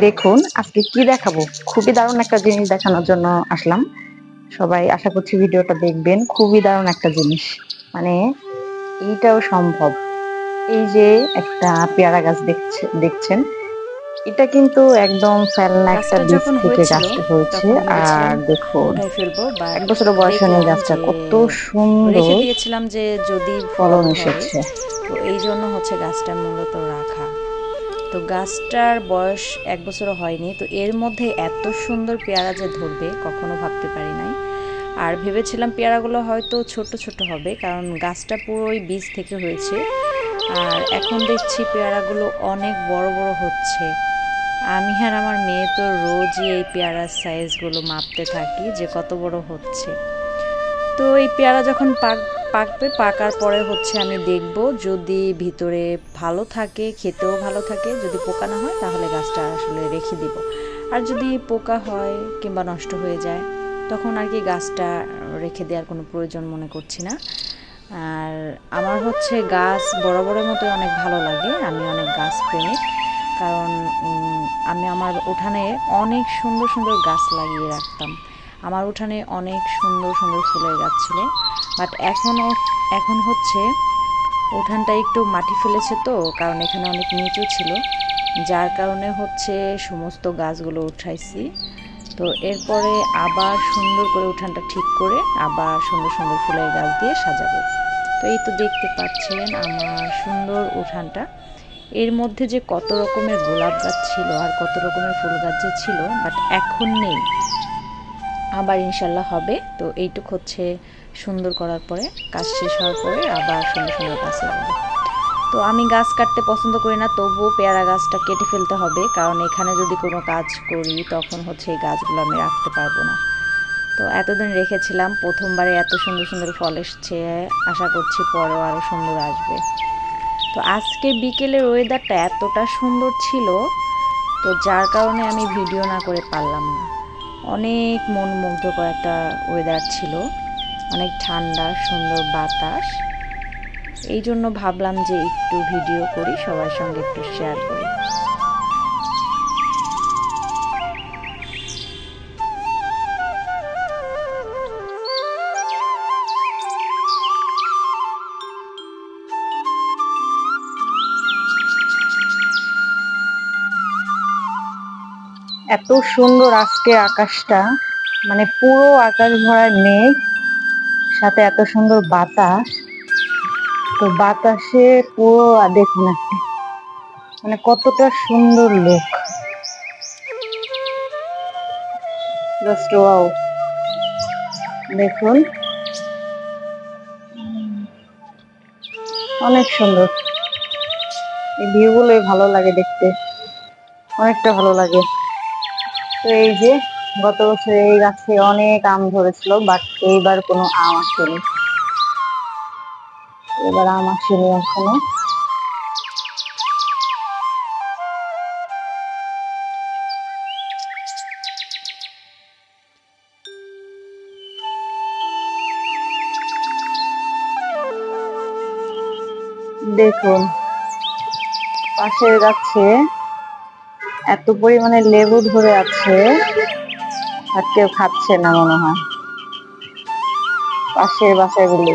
দেখুন আজকে কি দেখাবো, খুবই দারুণ একটা জিনিস দেখানোর জন্য আসলাম। সবাই আশা করছি ভিডিওটা দেখবেন। খুবই দারুণ একটা জিনিস, মানে এইটাও সম্ভব। এই যে একটা পেয়ারা গাছ দেখছেন, এটা কিন্তু একদম ফেলনা একটা গাছটা বীজ যখন থেকে হয়েছিল গাছটা হয়েছে। তখন আর ভেবেছিলাম দেখুন উঠাই ফেলবো, বাট 1 বছর বয়সে নেই দেখলাম গাছটা যে কত রেখে সুন্দর দিয়েছিলাম যে যদি ফল ফলন ধরে, এসেছে। তো এই জন্য হচ্ছে গাছটা মূলত রাখা। তো গাছটার বয়স 1 বছরও হয়নি, তো এর মধ্যে এত সুন্দর পেয়ারা যে ধরবে কখনো ভাবতে পারি নাই। আর ভেবেছিলাম পেয়ারাগুলো হয়তো ছোট ছোট হবে, কারণ গাছটা পুরোই বীজ থেকে হয়েছে। আর এখন দেখছি পেয়ারাগুলো অনেক বড় বড় হচ্ছে। আমি আর আমার মেয়ে তো রোজই এই পেয়ারার সাইজগুলো মাপতে থাকি যে কত বড় হচ্ছে। তো এই পেয়ারা যখন পাকবে, পাকার পরে হচ্ছে আমি দেখব, যদি ভিতরে ভালো থাকে, খেতেও ভালো থাকে, যদি পোকা না হয় তাহলে গাছটা আসলে রেখে দিব। আর যদি পোকা হয় কিংবা নষ্ট হয়ে যায়, তখন আর কি গাছটা রেখে দেওয়ার কোনো প্রয়োজন মনে করছি না। আর আমার হচ্ছে গাছ বরাবরের মতোই অনেক ভালো লাগে, আমি অনেক গাছ প্রেমিক। কারণ আমি আমার উঠানে অনেক সুন্দর সুন্দর গাছ লাগিয়ে রাখতাম। আমার উঠানে অনেক সুন্দর সুন্দর ফুলের গাছ ছিল, বাট এখন হচ্ছে উঠানটা একটু মাটি ফেলেছে, তো কারণ এখানে অনেক নিচু ছিল, যার কারণে হচ্ছে সমস্ত গাছগুলো উঠাইছি। তো এরপরে আবার সুন্দর করে উঠানটা ঠিক করে আবার সুন্দর সুন্দর ফুলের গাছ দিয়ে সাজাবো। তো এই তো দেখতে পাচ্ছেন আমার সুন্দর উঠানটা। এর মধ্যে যে কত রকমের গোলাপ গাছ ছিল আর কত রকমের ফুল গাছ যে ছিল, বাট এখন নেই, আবার ইনশাল্লাহ হবে। তো এইটুক হচ্ছে সুন্দর করার পরে, কাজ শেষ হওয়ার পরে আবার সুন্দর সুন্দর গাছ লাগাবো। তো আমি গাছ কাটতে পছন্দ করি না, তবুও পেয়ারা গাছটা কেটে ফেলতে হবে, কারণ এখানে যদি কোনো কাজ করি তখন হচ্ছে এই গাছগুলো আমি রাখতে পারবো না। তো এতদিন রেখেছিলাম, প্রথমবারে এত সুন্দর সুন্দর ফল এসছে, আশা করছি পরেও আরও সুন্দর আসবে। তো আজকে বিকেলের ওয়েদারটা এতটা সুন্দর ছিল, তো যার কারণে আমি ভিডিও না করে পারলাম না। অনেক মন মুগ্ধকর একটা ওয়েদার ছিল, অনেক ঠান্ডা সুন্দর বাতাস। এই জন্য ভাবলাম যে একটু ভিডিও করি, সবার সঙ্গে একটু শেয়ার করি। এত সুন্দর আজকে আকাশটা, মানে পুরো আকাশ ভরা মেঘ, সাথে এত সুন্দর বাতাস। তো বাতাসে পুরো দেখুন একটা, মানে কতটা সুন্দর লোক, জাস্ট ওয়াও। দেখুন অনেক সুন্দর, এই ভিউ গুলোই ভালো লাগে দেখতে, অনেকটা ভালো লাগে। তো এই যে গত বছর এই গাছে অনেক আম ধরেছিল, বাট এইবার কোনো আম আসেনি, এবার আম আসেনি এখনো। দেখুন পাশের গাছে এত পরিমাণে লেবু ধরে আছে, আর কেউ খাচ্ছে না মনে হয়, পাশের বাসাগুলো।